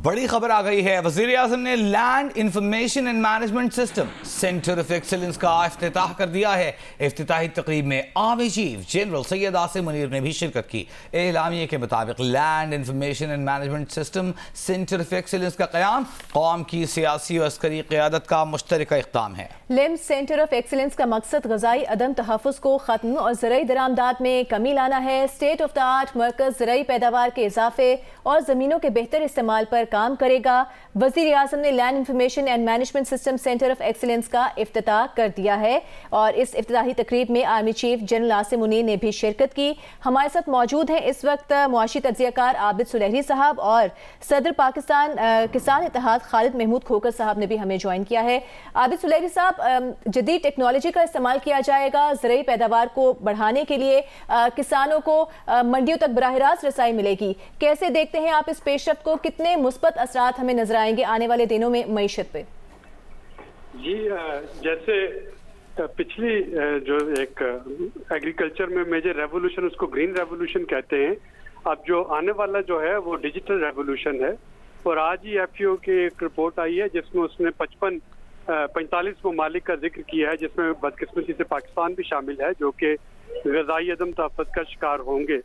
بڑی خبر آ گئی ہے، وزیر اعظم نے land information and management system centre of excellence کا افتتاح کر دیا ہے۔ افتتاحی تقریب میں army chief general Syed Asim Munir نے بھی شرکت کی۔ اعلامیے کے مطابق land information and management system centre of excellence کا قیام قوم کی سیاسی و عسکری قیادت کا مشترکہ اقدام ہے۔ لمز سینٹر آف ایکسلنس کا مقصد غذائی عدم تحفظ کو ختم اور زرعی درآمدات میں کمی لانا ہے۔ اسٹیٹ آف دا آرٹ مرکز زرعی پیداوار کے اضافے اور زمینوں کے بہتر استعمال پر کام کرے گا۔ وزیر اعظم نے land information and management system centre of excellence کا افتتاح کر دیا ہے اور اس افتتاحی تقریب میں army chief general Asim Munir نے بھی شرکت کی۔ ہمارے ساتھ موجود ہیں اس وقت معاشی تجزیہ کار عابد سلیحری صاحب اور صدر پاکستان کسان اتحاد خالد محمود کھوکر صاحب نے بھی ہمیں جوائن کیا ہے۔ عابد سلیحری صاحب، جدید ٹیکنالوجی کا استعمال کیا جائے گا زرعی پیداوار کو بڑھانے کے لیے، کسانوں کو منڈیوں تک براہ راست رسائی ملے گی۔ کیسے دیکھتے ہیں آپ اس پیش رفت کو؟ کتنے مثبت اثرات ہمیں نظر آئیں گے آنے والے دنوں میں معیشت پہ؟ جی، جیسے پچھلی جو ایک ایگریکلچر میں میجر ریولوشن، اس کو گرین ریولوشن کہتے ہیں، اب جو آنے والا جو ہے وہ ڈیجیٹل ریولوشن ہے۔ اور آج ہی ایف او کی ایک رپورٹ آئی ہے جس میں اس نے 45 ممالک کا ذکر کیا ہے، جس میں بدقسمتی سے پاکستان بھی شامل ہے، جو کہ غذائی عدم تحفظ کا شکار ہوں گے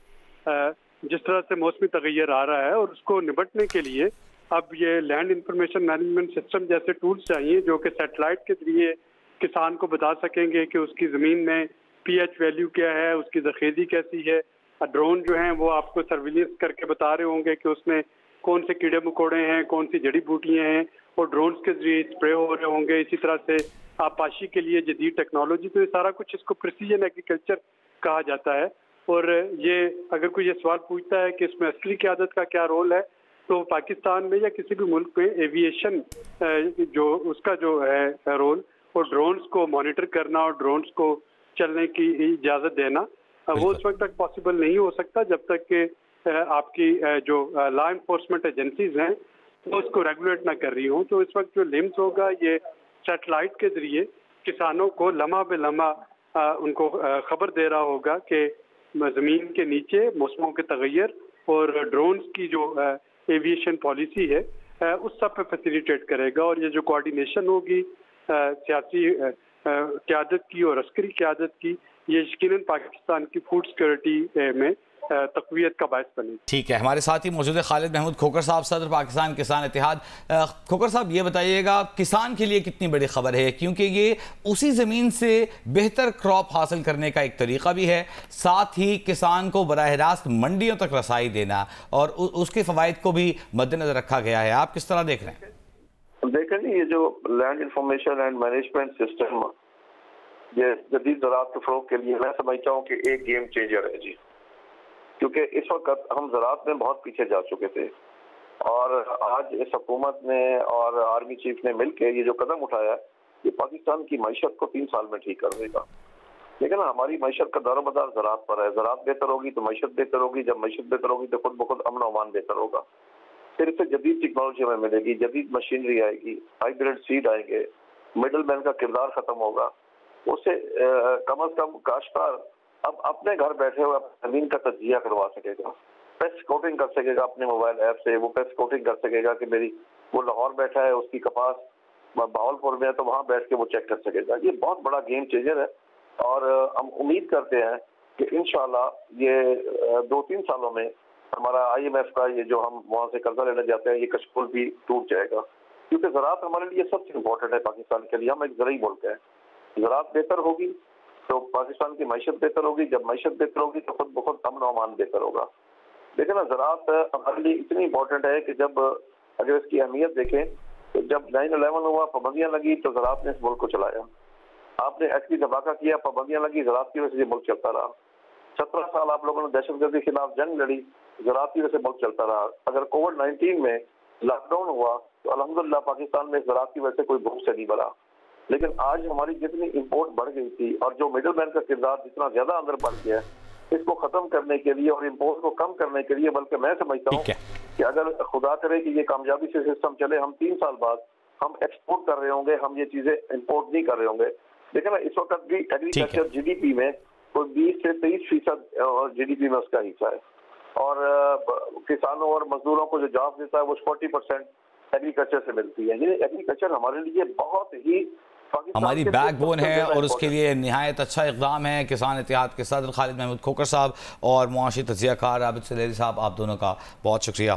جس طرح سے موسمی تغیر آ رہا ہے۔ اور اس کو نمٹنے کے لیے اب یہ لینڈ انفارمیشن مینجمنٹ سسٹم جیسے ٹولز چاہیے جو کہ سیٹلائٹ کے ذریعے کسان کو بتا سکیں گے کہ اس کی زمین میں پی ایچ ویلیو کیا ہے، اس کی زرخیزی کیسی ہے۔ ڈرون جو ہیں وہ آپ کو سرویلنس کر کے بتا رہے ہوں گے کہ اس میں کون سے کیڑے مکوڑے ہیں، کون سی جڑی بوٹیاں ہیں، اور ڈرونز کے ذریعے اسپرے ہو رہے ہوں گے۔ اسی طرح سے آبپاشی کے لیے جدید ٹیکنالوجی، تو یہ سارا کچھ اس کو پریسیجن ایگریکلچر کہا جاتا ہے۔ اور یہ اگر کوئی یہ سوال پوچھتا ہے کہ اس میں عسکری قیادت کا کیا رول ہے، تو پاکستان میں یا کسی بھی ملک میں ایویشن جو اس کا جو ہے رول، اور ڈرونز کو مانیٹر کرنا اور ڈرونز کو چلنے کی اجازت دینا، وہ اس وقت تک پاسبل نہیں ہو سکتا جب تک کہ آپ کی جو لا انفورسمنٹ ایجنسیز ہیں وہ اس کو ریگولیٹ نہ کر رہی ہوں۔ تو اس وقت جو لمز ہوگا یہ سیٹلائٹ کے ذریعے کسانوں کو لمحہ بے لمحہ ان کو خبر دے رہا ہوگا کہ زمین کے نیچے موسموں کے تغیر اور ڈرونز کی جو ایویشن پالیسی ہے اس سب پہ فیسیلیٹیٹ کرے گا۔ اور یہ جو کوآرڈینیشن ہوگی سیاسی قیادت کی اور عسکری قیادت کی، یہ یقیناً پاکستان کی فوڈ سیکورٹی میں تقویت کا باعث بنے۔ ٹھیک ہے، ہمارے ساتھ ہی موجود ہے خالد محمود کھوکر صاحب، صدر پاکستان کسان اتحاد۔ کھوکر صاحب، یہ بتائیے گا کسان کے لیے کتنی بڑی خبر ہے، کیونکہ یہ اسی زمین سے بہتر کراپ حاصل کرنے کا ایک طریقہ بھی ہے، ساتھ ہی کسان کو براہ راست منڈیوں تک رسائی دینا اور اس کے فوائد کو بھی مد نظر رکھا گیا ہے۔ آپ کس طرح دیکھ رہے ہیں؟ دیکھیں یہ جو land information and management system یہ جدید زراعت کے فروغ کے لیے میں سمجھتا ہوں کہ ایک گیم چینجر ہے جی، کیونکہ اس وقت ہم زراعت میں بہت پیچھے جا چکے تھے، اور آج اس حکومت نے اور آرمی چیف نے مل کے یہ جو قدم اٹھایا ہے یہ پاکستان کی معیشت کو 3 سال میں ٹھیک کر دے گا۔ لیکن ہماری معیشت کا دار و مدار زراعت پر ہے، زراعت بہتر ہوگی تو معیشت بہتر ہوگی، جب معیشت بہتر ہوگی تو خود بخود امن و امان بہتر ہوگا۔ پھر اس سے جدید ٹیکنالوجی ہمیں ملے گی، جدید مشینری آئے گی، ہائیبریڈ سیڈ آئیں گے، مڈل مین کا کردار ختم ہوگا، اس سے کم از کم کاشتکار اب اپنے گھر بیٹھے ہوئے زمین کا تجزیہ کروا سکے گا، پیسٹ کوٹنگ کر سکے گا اپنے موبائل ایپ سے، وہ پیسٹ کوٹنگ کر سکے گا کہ میری وہ لاہور بیٹھا ہے اس کی کپاس بہاولپور میں ہے تو وہاں بیٹھ کے وہ چیک کر سکے گا۔ یہ بہت بڑا گیم چینجر ہے، اور ہم امید کرتے ہیں کہ انشاءاللہ یہ 2-3 سالوں میں ہمارا IMF کا یہ جو ہم وہاں سے قرضہ لینے جاتے ہیں یہ کشکول بھی ٹوٹ جائے گا، کیونکہ زراعت ہمارے لیے سب سے امپورٹنٹ ہے پاکستان کے لیے۔ ہم ایک زرعی ملک ہے، زراعت بہتر ہوگی تو پاکستان کی معیشت بہتر ہوگی، جب معیشت بہتر ہوگی تو خود بخود امن و امان بہتر ہوگا۔ لیکن زراعت ہمارے لیے اتنی امپورٹنٹ ہے کہ جب اگر اس کی اہمیت دیکھیں تو جب 9/11 ہوا پابندیاں لگی تو زراعت نے اس ملک کو چلایا، آپ نے ایٹمی دھماکہ کیا پابندیاں لگی، زراعت کی وجہ سے یہ ملک چلتا رہا، 17 سال آپ لوگوں نے دہشت گردی کے خلاف جنگ لڑی، زراعت کی وجہ سے ملک چلتا رہا۔ اگر کووڈ-19 میں لاک ڈاؤن ہوا تو الحمدللہ پاکستان میں زراعت کی وجہ سے کوئی بھوک سے نہیں بڑھا۔ لیکن آج ہماری جتنی امپورٹ بڑھ گئی تھی اور جو مڈل مین کا کردار جتنا زیادہ اندر بڑھ گیا ہے، اس کو ختم کرنے کے لیے اور امپورٹ کو کم کرنے کے لیے، بلکہ میں سمجھتا ہوں کہ اگر خدا کرے کہ یہ کامیابی سے سسٹم چلے، ہم 3 سال بعد ہم ایکسپورٹ کر رہے ہوں گے، ہم یہ چیزیں امپورٹ نہیں کر رہے ہوں گے۔ لیکن اس وقت بھی ایگریکلچر GDP میں کوئی 20 سے 23% اور GDP میں اس کا حصہ ہے۔ اور کسانوں اور مزدوروں کو جو جاب دیتا ہے وہ 40% ایگریکلچر سے ملتی ہے. یہ ایگریکلچر ہمارے لیے بہت ہی ہماری بیک بون ہے اور اس کے لیے نہایت اچھا اقدام ہے. کسان اتحاد کے صدر خالد محمود کھوکھر صاحب اور معاشی تجزیہ کار عابد سلیری صاحب، آپ دونوں کا بہت شکریہ.